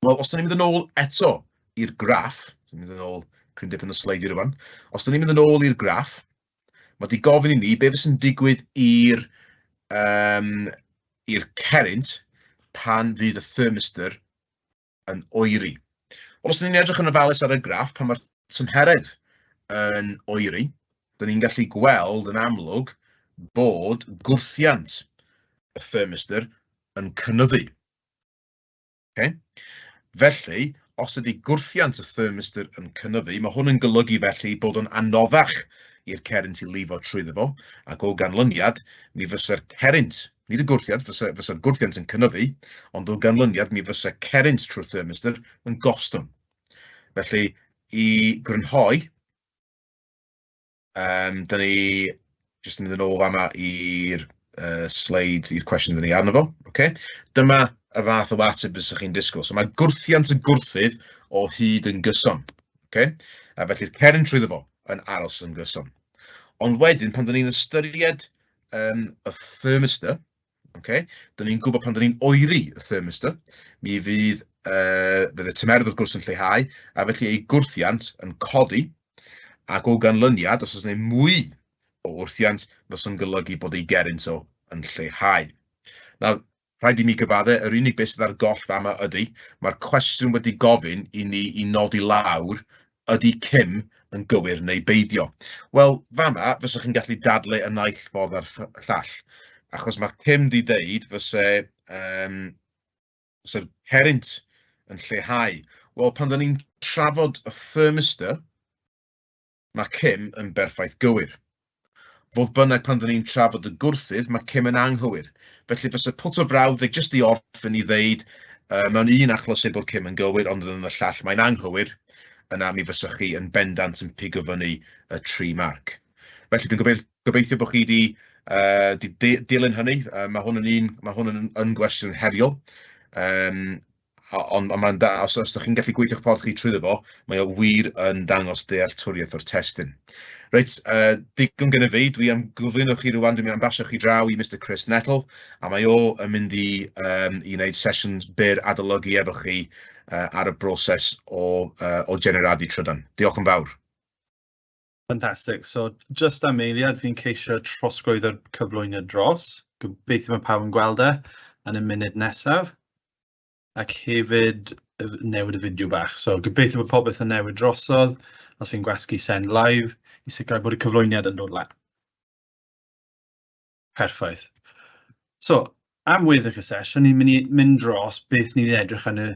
Wel, os da ni'n mynd yn ôl eto i'r graff, mynd yn ôl cryn dip yn y sleid i rwan, os da ni'n mynd yn ôl i'r graff, mae di gofyn i ni beth sy'n digwydd i'r cerint pan fydd y thermistor yn oeri. Wel, os da ni'n edrych yn ofalus ar y graff, pan mae'r tymheredd yn oeri, da ni'n gallu gweld yn amlwg bod gwrthiant y thermistor yn cynyddu. Okay? Felly, os ydy gwrthiant y thermistor yn cynyddu, mae hwn yn golygu felly bod o'n anoddach i'r cerint i lifo trwyddo fo, ac o ganlyniad, mi fysa'r cerint, nid y gwrthiant, fysa'r gwrthiant yn cynyddu, ond o ganlyniad, mi fysa'r cerint trwy'r thermistor yn gostwng. Felly, i grynhoi, da ni jyst yn mynd yn ôl yma i'r sleid, i'r cwestiwn da ni arno fo. Okay? Dyma y fath o ateb bysach chi'n disgwyl. So mae gwrthiant y gwrthydd o hyd yn gyson. Okay? A felly'r cerint trwyddo fo yn aros yn gyson. Ond wedyn, pan da ni'n ystyried y thermistor, okay? Da ni'n gwybod pan da ni'n oeri y thermistor, mi fydd y tymeredd wrth gwrs yn lleihau, a felly ei gwrthiant yn codi, ac o ganlyniad, os oes yna mwy o wrthiant, fysa'n golygu bod ei gerint o yn lleihau. Nawr, rhaid i mi gyfadde, yr unig beth sydd ar goll fama ydy, mae'r cwestiwn wedi gofyn i ni i nodi lawr, ydy Kim yn gywir neu beidio. Wel, fama, fysach chi'n gallu dadlau y naill ffordd ar llall. Achos mae Kim wedi deud fysa'r cerint yn lleihau. Wel, pan da ni'n trafod y thermistor, mae Kim yn berffaith gywir. Fodd bynnag pan da ni'n trafod y gwrthydd, mae Kim yn anghywir. Felly fysa pwt o frawddeg jyst i orffen i ddeud mewn un achlysur bod Kim yn gywir, ond yn y llall mae'n anghywir, yna mi fysa chi yn bendant yn pigo fyny y 3 marc. Felly dwi'n gobeithio bod chi wedi dilyn hynny. Mae hwn yn gwestiwn heriol. Ond os ydych chi'n gallu gweithio'ch ffordd chi trwyddo fo, mae o wir yn dangos dealltwriaeth o'r testyn. Reit, digon gyda fi, dwi am gyflwyno chi rwan, dwi'n mynd am basio chi draw i Mr Chris Nettle, a mae o yn mynd i wneud sesiwn byr adolygu efo chi ar y broses o generadu trydan. Diolch yn fawr. Fantastic. So, just am eiliad, fi'n ceisio trosglwyddo'r cyflwyniad dros. Gobeithio mae pawb yn gweld e yn y munud nesaf. Ac hefyd newid y fideo bach. So, gobeithio bod popeth yn newid drosodd. Os fi'n gwasgu send live, i sicrhau bod y cyflwyniad yn dod lan. Perffaith. So, am weddill y sesiwn, ni'n mynd i mynd dros beth ni'n edrych yn y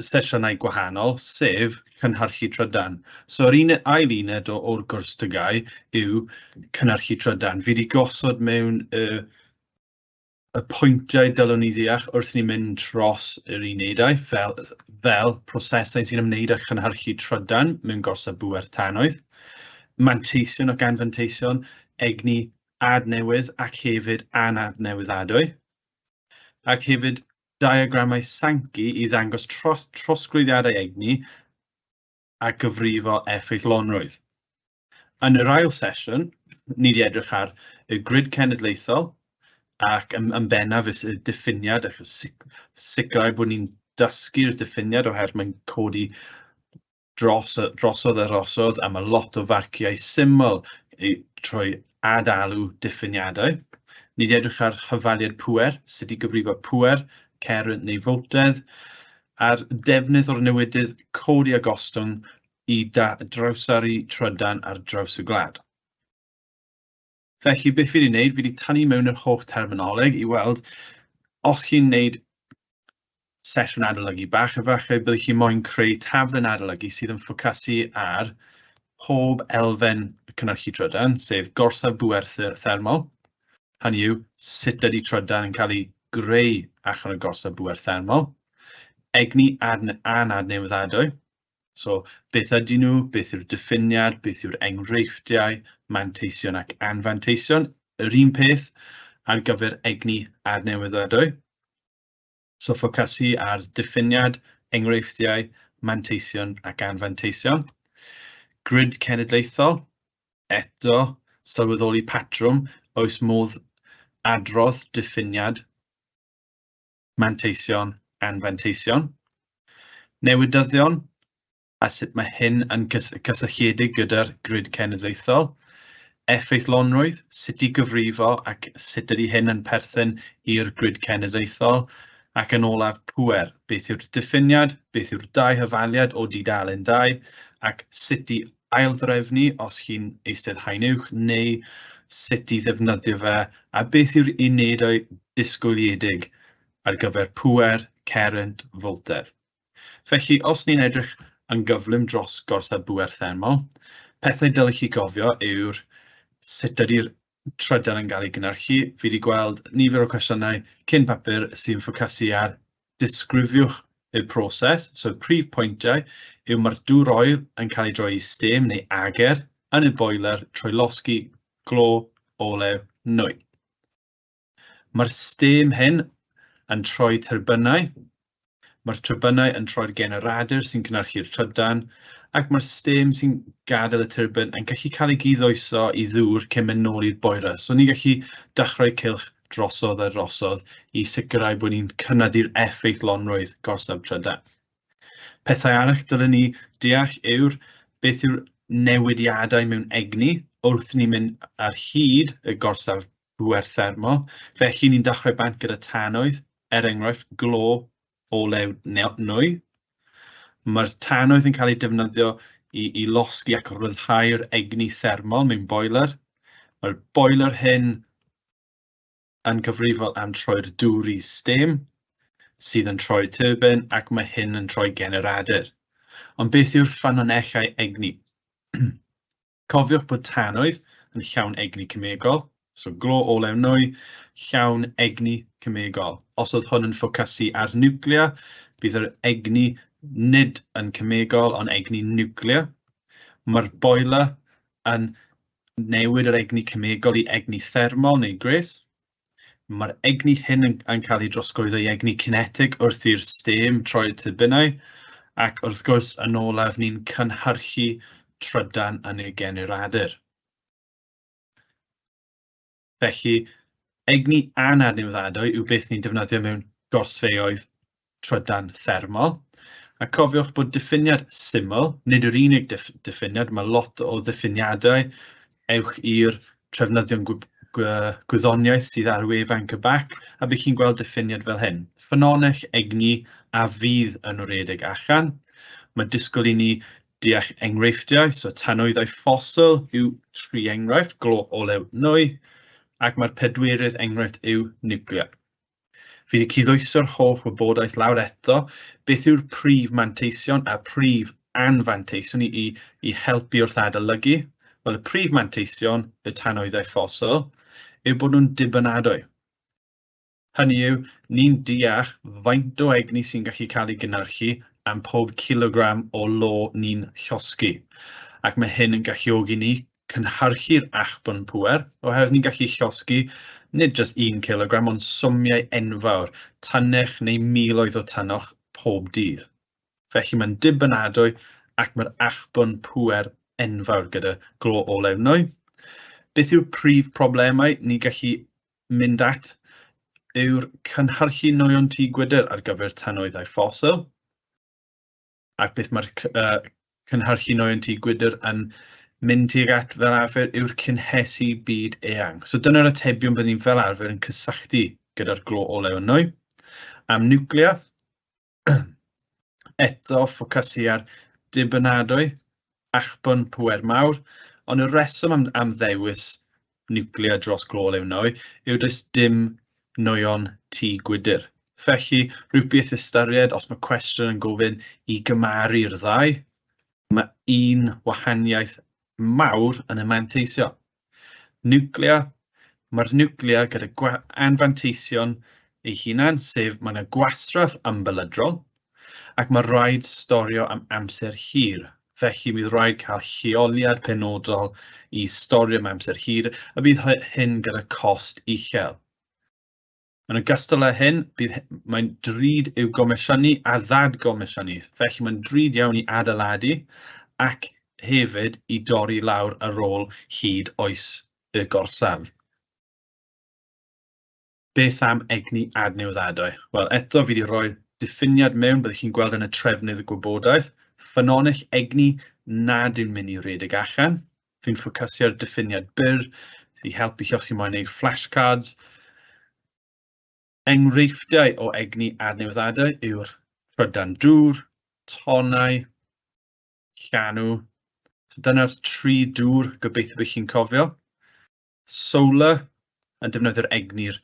sesiynau gwahanol, sef cynhyrchu trydan. So, yr ail uned o'r gwrs TGAU yw cynhyrchu trydan. Fi wedi gosod mewn y pwyntiau dylwn ni ddeall wrth ni mynd dros yr unedau fel prosesau sy'n ymwneud â chynhyrchu trydan mewn gorsaf bŵer tanwydd, manteision ac anfanteision, egni adnewydd ac hefyd anadnewyddadwy, ac hefyd diagramau Sankey i ddangos trosglwyddiadau egni a gyfrifo effeithlonrwydd. Yn yr ail sesiwn, ni wedi edrych ar y grid cenedlaethol, ac yn bennaf y diffiniad, ac sicrhau bod ni'n dysgu'r diffiniad oherwydd mae'n codi drosodd a rosodd a mae lot o farciau syml trwy adalw diffiniadau. Ni wedi edrych ar hyfaliad pŵer, sut i gyfrifo pŵer, cerwnt neu foltedd, a'r defnydd o'r newidydd codi a gostwng i drawsaru trydan ar draws y gwlad. Felly, beth fi wedi wneud, fi wedi tynnu mewn yr holl terminoleg i weld os chi'n wneud sesiwn adolygu bach, efallai byddwch chi moyn creu taflen adolygu sydd yn ffocysu ar pob elfen cynhyrchu trydan, sef gorsaf bŵer thermol. Hynny yw, sut ydy trydan yn cael ei greu allan o gorsaf bŵer thermol. Egni anadnewyddadwy. So, beth ydyn nhw, beth yw'r diffiniad, beth yw'r enghreifftiau, manteision ac anfanteision, yr un peth ar gyfer egni adnewyddadwy. So, ffocysu ar diffiniad, enghreifftiau, manteision ac anfanteision. Grid cenedlaethol, eto sylweddoli patrwm, oes modd adrodd diffiniad, manteision, anfanteision. Newidyddion, a sut mae hyn yn cysylltiedig gyda'r grid cenedlaethol. Effeithlonrwydd, sut i gyfrifo ac sut ydy hyn yn perthyn i'r grid cenedlaethol. Ac yn olaf pŵer, beth yw'r diffiniad, beth yw'r dau hyfaliad o dudalen 2, ac sut i aildrefnu os chi'n eistedd haen uwch, neu sut i ddefnyddio fe, a beth yw'r unedau disgwyliedig ar gyfer pŵer, cerwnt, foltedd. Felly, os ni'n edrych yn gyflym dros gorsaf bŵer thermol, pethau dylech chi gofio yw'r sut ydy'r trydan yn cael ei gynhyrchu. Fi wedi gweld nifer o cwestiynau cyn papur sy'n ffocysu ar disgrifiwch y proses. So, prif pwyntiau yw mae'r dŵr oer yn cael ei droi i stem neu ager yn y boiler trwy losgi glo, olew, nwy. Mae'r stem hyn yn troi turbynau. Mae'r turbynau yn troi'r generadur sy'n cynhyrchu'r trydan, ac mae'r stem sy'n gadael y turbyn yn gallu cael ei gyddoeso i ddŵr cyn mynd nôl i'r boiler. So, ni'n gallu dechrau cylch drosodd a rosodd i sicrhau bod ni'n cynyddu'r effeithlonrwydd gorsaf trydan. Pethau arall dylwn ni deall yw'r beth yw'r newidiadau mewn egni wrth ni'n mynd ar hyd y gorsaf bŵer thermol. Felly, ni'n dechrau bant gyda tanwydd, enghraifft glo, olew nwy. Mae'r tanwydd yn cael ei defnyddio i losgi ac ryddhau'r egni thermol mewn boiler. Mae'r boiler hyn yn gyfrifol am troi'r dŵr i stem, sydd yn troi turbin, ac mae hyn yn troi generadur. Ond beth yw'r ffynonellau egni? Cofiwch bod tanwydd yn llawn egni cymegol, so glo, olew nwy, llawn egni cymegol. Os oedd hwn yn ffocysu ar niwclea, bydd yr egni nid yn cymegol, ond egni niwclea. Mae'r boiler yn newid yr egni cymegol i egni thermol neu gres. Mae'r egni hyn yn cael ei drosglwyddo i egni cinetig wrth i'r stem troi turbinau, ac wrth gwrs yn olaf ni'n cynhyrchu trydan yn ei generadur. Felly, egni anadnewyddadwy yw beth ni'n defnyddio mewn gorsfeuoedd trydan thermol. A cofiwch bod diffiniad syml, nid yr unig diffiniad, mae lot o ddiffiniadau ewch i'r trefnyddion gwyddoniaeth sydd ar wefan cybac, a bydd chi'n gweld diffiniad fel hyn. Ffynonell egni a fydd yn wredig allan. Mae disgwyl i ni deall enghreifftiau, so tanwyddau ffosil yw 3 enghraifft, glo olew nwy, ac mae'r pedwerydd enghraifft yw niwclea. Fi wedi cydwysgo'r holl wybodaeth lawr eto, beth yw'r prif manteision a prif anfanteision i helpu wrth adolygu. Wel, y prif manteision, y tanwyddau ffosil, yw bod nhw'n dibynadwy. Hynny yw, ni'n deall faint o egni sy'n gallu cael ei gynhyrchu am pob kilogram o lo ni'n llosgu. Ac mae hyn yn galluogi ni cynhyrchu'r achbwn pŵer, oherwydd ni'n gallu llosgu nid jyst 1 kilogram, ond swmiau enfawr, tannech neu miloedd o tannoch pob dydd. Felly mae'n dibynadwy ac mae'r achbwn pŵer enfawr gyda glo olew nwy. Beth yw'r prif problemau ni gallu mynd at yw'r cynhyrchu nwyon tŷ gwydr ar gyfer tanwyddau ffosil. Ac beth mae'r cynhyrchu nwyon tŷ gwydr yn mynd tuag at fel arfer yw'r cynhesu byd eang. So dyna'r atebion byddwn ni'n fel arfer yn cysylltu gyda'r glo olew nwy. Am niwclea, eto ffocysu ar dibynadwy, achbwn pŵer mawr, ond y reswm am ddewis niwclea dros glo olew nwy yw does dim nwyon tŷ gwydr. Felly, rhywbeth ystyried os mae cwestiwn yn gofyn i gymaru'r ddau, mae un wahaniaeth mawr yn y manteisio. Niwclea, mae'r niwclea gyda anfanteision ei hunan, sef mae yna gwastraff ymbalydrol, ac mae rhaid storio am amser hir. Felly bydd rhaid cael lleoliad penodol i storio am amser hir, a bydd hyn gyda cost uchel. Yn ogystal â hyn, mae'n drud i'w gomisiynu a ddadgomisiynu. Felly mae'n drud iawn i adeiladu ac hefyd i dorri lawr ar ôl hyd oes y gorsaf. Beth am egni adnewyddadwy? Wel, eto fi wedi rhoi diffiniad mewn, byddwch chi'n gweld yn y trefnydd y gwybodaeth. Ffynonell egni nad yw'n mynd i rhedeg allan. Fi'n ffocysu ar diffiniad byr, sydd i helpu chi os chi'n moyn gwneud flashcards. Enghreifftiau o egni adnewyddadwy yw'r trydan dŵr, tonau, llanw. So dyna'r 3 dŵr gobeithio bydd chi'n cofio. Solar yn defnyddio'r egni'r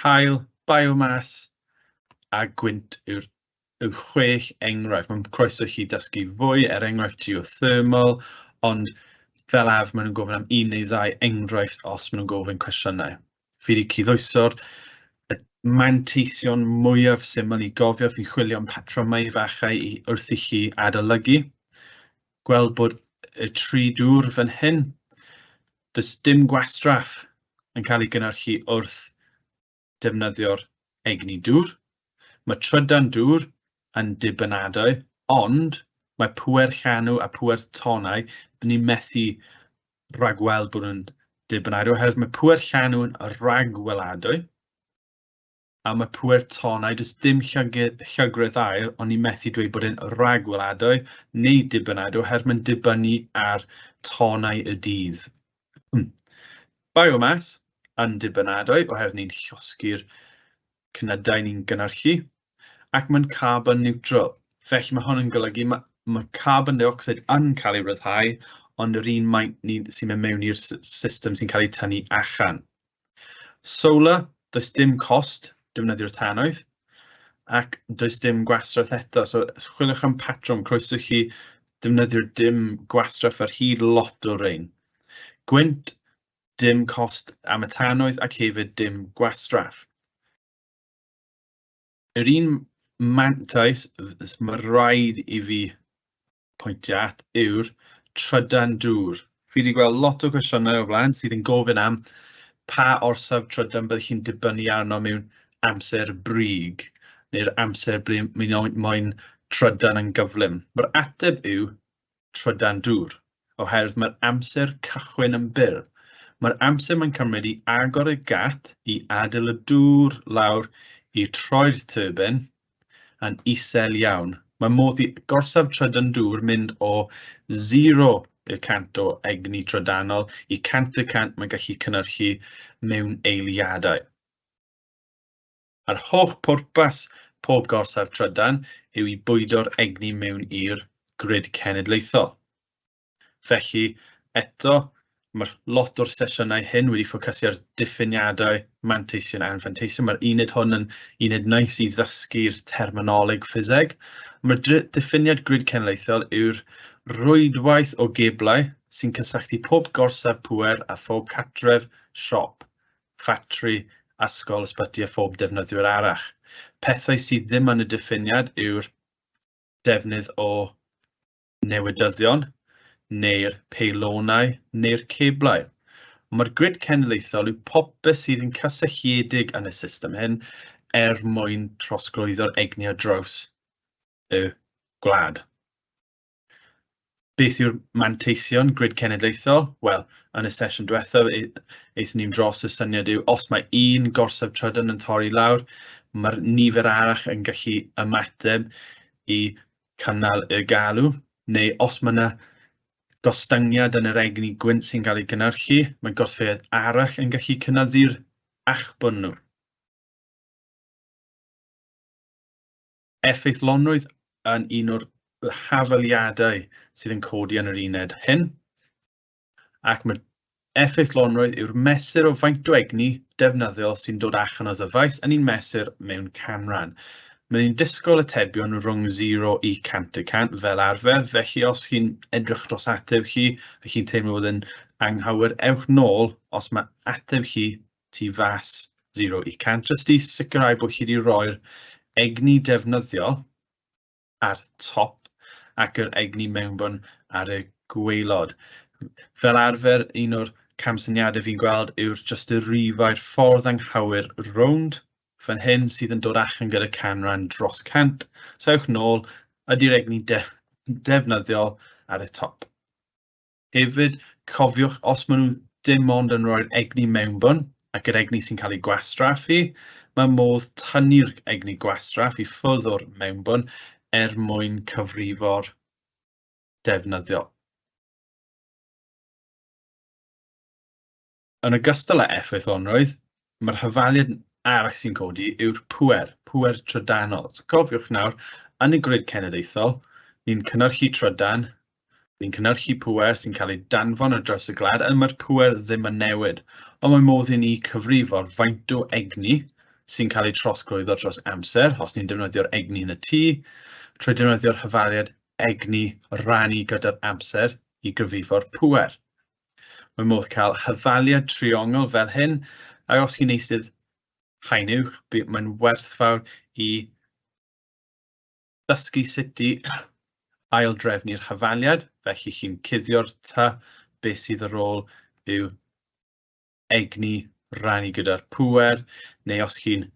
haul, biomass a gwynt yw'r 6 enghraifft. Mae'n croeso chi dysgu fwy enghraifft geothermal, ond fel af maen nhw'n gofyn am 1 neu 2 enghraifft os maen nhw'n gofyn cwestiynau. Fi wedi cydwysgo'r manteision mwyaf syml i gofio, fi'n chwilio am patrymau fachau wrth i chi adolygu. Gweld bod y 3 dŵr fan hyn, does dim gwastraff yn cael ei gynhyrchu wrth defnyddio'r egni dŵr. Mae trydan dŵr yn dibynadwy, ond mae pŵer llanw a pŵer tonau bydd ni'n methu rhagweld bod nhw'n dibynadwy, oherwydd mae pŵer llanw yn rhagweladwy, a mae pŵer tonau, does dim llygredd air, ond ni'n methu dweud bod e'n rhagweladwy neu dibynadwy, oherwydd mae'n dibynnu ar tonau y dydd. Biomass yn dibynadwy, oherwydd ni'n llosgu'r cynydau ni'n gynhyrchu, ac mae'n carbon neutral. Felly mae hwn yn golygu mae carbon dioxide yn cael ei ryddhau, ond yr un maint sy'n mynd mewn i'r system sy'n cael ei tynnu allan. Solar, does dim cost defnyddio'r tanwydd, ac does dim gwastraff eto. So chwiliwch am patrwm, croeso chi defnyddio'r dim gwastraff ar hyd lot o rein. Gwynt, dim cost am y tanwydd ac hefyd dim gwastraff. Yr un mantais mae rhaid i fi pwyntio at yw'r trydan dŵr. Fi wedi gweld lot o cwestiynau o blaen sydd yn gofyn am pa orsaf trydan byddwch chi'n dibynnu arno mewn amser brig, neu'r amser ble mae'n trydan yn gyflym. Mae'r ateb yw trydan dŵr, oherwydd mae'r amser cychwyn yn byr. Mae'r amser mae'n cymryd i agor y gat i adael y dŵr lawr i troi'r turbin yn isel iawn. Mae modd i gorsaf trydan dŵr mynd o 0% o egni trydanol i 100% mae'n gallu cynhyrchu mewn eiliadau. A'r holl pwrpas pob gorsaf trydan yw i bwydo'r egni mewn i'r grid cenedlaethol. Felly, eto, mae lot o'r sesiynau hyn wedi ffocysu ar diffiniadau manteision a anfanteision. Mae'r uned hwn yn uned neis i ddysgu'r terminoleg ffiseg. Mae'r diffiniad grid cenedlaethol yw'r rwydwaith o geblau sy'n cysylltu pob gorsaf pŵer a phob cartref, siop, ffatri, ysgol, ysbyty a phob defnyddiwr arall. Pethau sydd ddim yn y diffiniad yw'r defnydd o newidyddion, neu'r peilonau, neu'r ceblau. Mae'r grid cenedlaethol yw popeth sydd yn cysylltiedig yn y system hyn mwyn trosglwyddo'r egni ar draws y gwlad. Beth yw'r manteision grid cenedlaethol? Wel, yn y sesiwn diwethaf, eithon ni'n dros y syniad yw os mae un gorsaf trydan yn torri lawr, mae'r nifer arall yn gallu ymateb i cynnal y galw, neu os mae yna gostyngiad yn yr egni gwynt sy'n cael ei gynhyrchu, mae gorffeuedd arall yn gallu cynyddu'r achbwn nhw. Effeithlonrwydd yn un o'r hafaliadau sydd yn codi yn yr uned hyn, ac mae effeithlonrwydd yw'r mesur o faint o egni defnyddiol sy'n dod allan o ddyfais yn un mesur mewn canran. Mae'n disgwyl atebion rhwng 0 i 100% fel arfer, felly os chi'n edrych dros ateb chi, fe chi'n teimlo bod yn anghywir, ewch nôl os mae ateb chi tu fas 0 i 100, jyst i sicrhau bod chi wedi rhoi'r egni defnyddiol ar top ac yr egni mewnbwn ar y gwaelod. Fel arfer, un o'r camsyniadau fi'n gweld yw'r jyst y rifau'r ffordd anghywir rownd, fan hyn sydd yn dod allan gyda canran dros 100. So ewch nôl, ydy'r egni defnyddiol ar y top. Hefyd, cofiwch os maen nhw dim ond yn rhoi'r egni mewnbwn ac yr egni sy'n cael ei gwastraffu, mae modd tynnu'r egni gwastraff i ffwrdd o'r mewnbwn mwyn cyfrifo'r defnyddiol. Yn ogystal â effeithlonrwydd, mae'r hyfaliad arall sy'n codi yw'r pŵer trydanol. So cofiwch nawr, yn y grid cenedlaethol, ni'n cynhyrchu trydan, ni'n cynhyrchu pŵer sy'n cael ei danfon ar draws y gwlad, a mae'r pŵer ddim yn newid. Ond mae modd i ni cyfrifo'r faint o egni sy'n cael ei trosglwyddo dros amser, os ni'n defnyddio'r egni yn y tŷ, trwy defnyddio'r hyfaliad egni rannu gyda'r amser i gyfrifo'r pŵer. Mae modd cael hyfaliad triongl fel hyn, a os chi'n eisydd haenwch, mae'n werthfawr i ddysgu sut i aildrefnu'r hyfaliad, felly chi'n cuddio'r ty, beth sydd ar ôl yw egni rannu gyda'r pŵer, neu os chi'n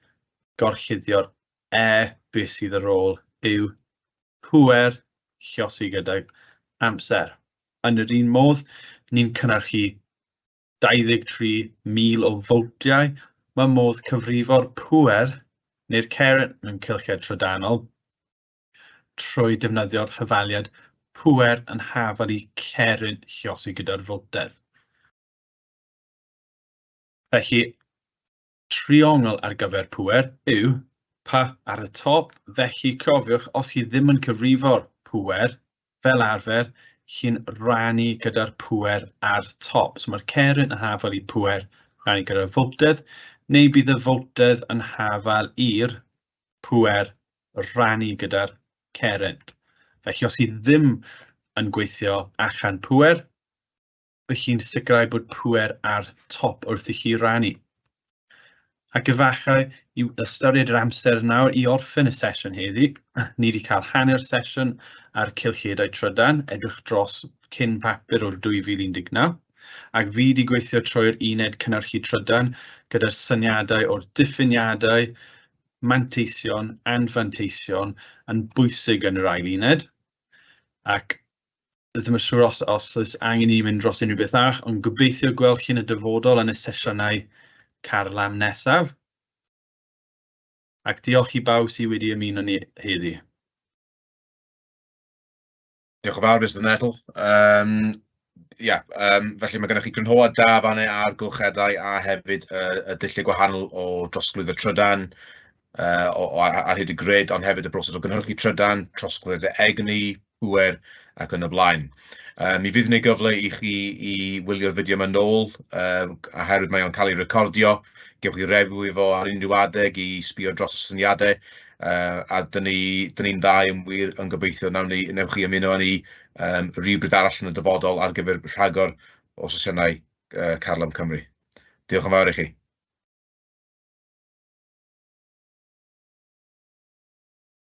gorchuddio'r beth sydd ar ôl yw pŵer llosi gyda'r amser. Yn yr un modd, ni'n cynhyrchu 23,000 o voltiau, mae modd cyfrifo'r pŵer neu'r current mewn cylched trydanol trwy defnyddio'r hyfaliad pŵer yn hafal i current llosi gyda'r voltedd. Felly, triongl ar gyfer pŵer yw pa ar y top, felly cofiwch os chi ddim yn cyfrifo'r pŵer, fel arfer, chi'n rannu gyda'r pŵer ar top. So mae'r current yn hafal i pŵer rannu gyda'r voltedd, neu bydd y voltedd yn hafal i'r pŵer rannu gyda'r current. Felly os chi ddim yn gweithio allan pŵer, fe chi'n sicrhau bod pŵer ar top wrth i chi rannu. Ac efallai i ystyried yr amser nawr i orffen y sesiwn heddi, ni wedi cael hanner sesiwn ar cylchedau trydan, edrych dros cyn papur o'r 2019. ac fi wedi gweithio trwy'r uned cynnyrchu trydan gyda'r syniadau o'r diffiniadau, manteision, anfanteision yn bwysig yn yr ail uned. Ac ddim yn siŵr os oes angen i mynd dros unrhyw beth arall, ond gobeithio gweld chi yn y dyfodol yn y sesiynau carlam nesaf. Ac diolch i bawb sydd wedi ymuno ni heddi. Diolch yn fawr, Mr Nettle. Felly mae gennych chi grynhoad da fanau ar gylchedau a hefyd y dulliau gwahanol o drosglwyddo trydan, ar hyd y grid, ond hefyd y broses o gynhyrchu trydan, trosglwyddo egni, pŵer ac yn y blaen. Mi fydd ni gyfle i chi i wylio'r fideo yma nôl, oherwydd mae o'n cael ei recordio. Gewch chi refw i fo ar unrhyw adeg i sbio dros y syniadau, a dyn ni'n dda yn wir yn gobeithio newch chi ymuno ni rhywbryd arall yn y dyfodol ar gyfer rhagor o sesiynau Carlam Cymru. Diolch yn fawr i chi.